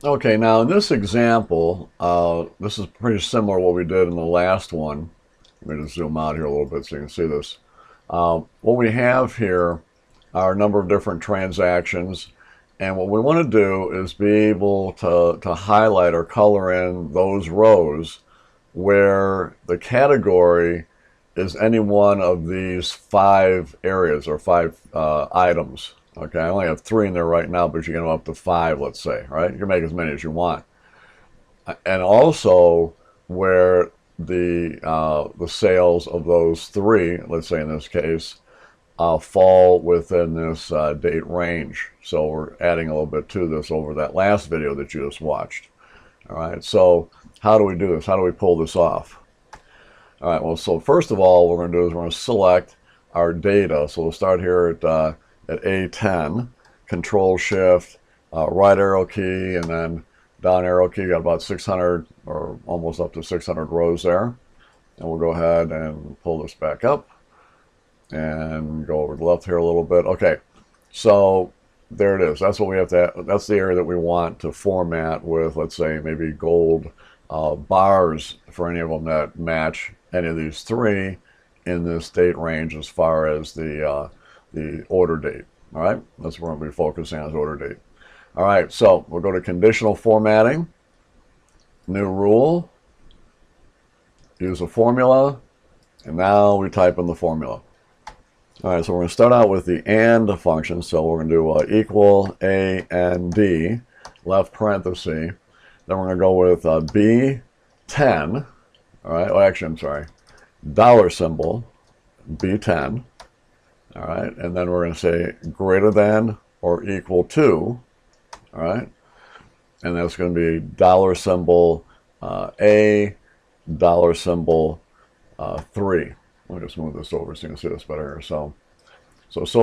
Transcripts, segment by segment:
Okay, now in this example, this is pretty similar to what we did in the last one. Let me just zoom out here a little bit so you can see this. What we have here are a number of different transactions, and what we want to do is be able to highlight or color in those rows where the category is any one of these 5 areas or 5 items. Okay, I only have 3 in there right now, but you can go up to 5, let's say, right? You can make as many as you want. And also where the sales of those 3, let's say in this case, fall within this date range. So we're adding a little bit to this over that last video that you just watched. All right, so how do we do this? How do we pull this off? All right, well, so first of all, what we're going to do is we're going to select our data. So we'll start here at A10, Control Shift, right arrow key, and then down arrow key. Got about 600 or almost up to 600 rows there. And we'll go ahead and pull this back up and go over to the left here a little bit. Okay, so there it is. That's what we have to. That's the area that we want to format with, let's say, maybe gold bars for any of them that match any of these 3 in this date range as far as the order date. All right, that's what we're going to be focusing on, is order date. All right, so we'll go to conditional formatting, new rule, use a formula, and now we type in the formula. All right, so we're going to start out with the AND function. So we're going to do equal A and D, left parenthesis. Then we're going to go with B10. All right, well, actually, I'm sorry, dollar symbol, B10. All right, and then we're going to say greater than or equal to. All right, and that's going to be dollar symbol A, dollar symbol 3. Let me just move this over so you can see this better here. So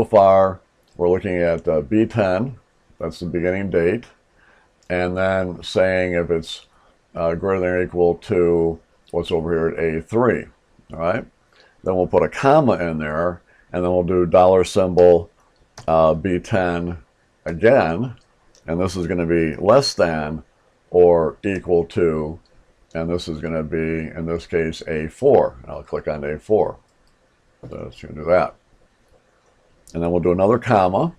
far, we're looking at B10. That's the beginning date. And then saying if it's greater than or equal to what's over here at A3. All right. Then we'll put a comma in there, and then we'll do dollar symbol B10 again. And this is going to be less than or equal to, and this is going to be, in this case, A4. And I'll click on A4. So let's do that. And then we'll do another comma.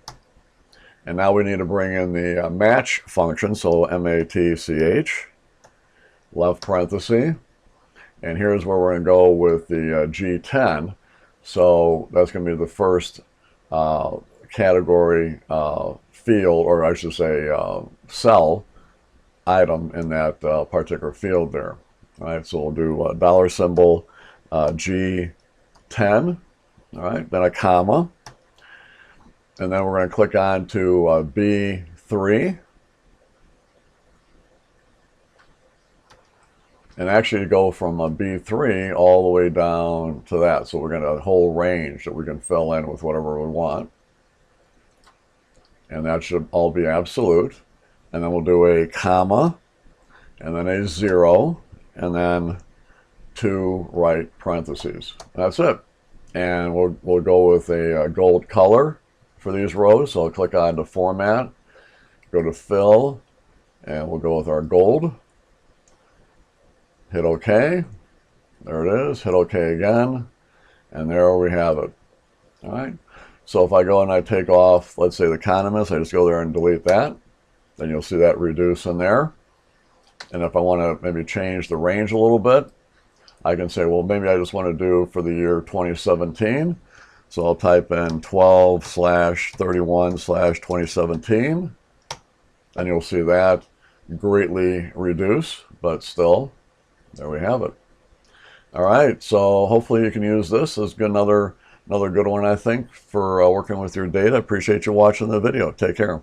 And now we need to bring in the match function, so M-A-T-C-H, left parenthesis. And here's where we're going to go with the G10. So that's going to be the first category field, or I should say cell item in that particular field there. All right, so we'll do dollar symbol G10, all right, then a comma, and then we're going to click on to B3, and actually go from B3 all the way down to that. So we're going to have a whole range that we can fill in with whatever we want, and that should all be absolute. And then we'll do a comma, and then a 0, and then 2 right parentheses. That's it. And we'll go with a gold color for these rows. So I'll click on to Format, go to Fill, and we'll go with our gold. Hit OK. There it is. Hit OK again. And there we have it. All right. So if I go and I take off, let's say, the condiments, I just go there and delete that. Then you'll see that reduce in there. And if I want to maybe change the range a little bit, I can say, well, maybe I just want to do for the year 2017. So I'll type in 12/31/2017. And you'll see that greatly reduce, but still, there we have it. All right, so hopefully you can use this as another good one, I think, for working with your data. Appreciate you watching the video. Take care.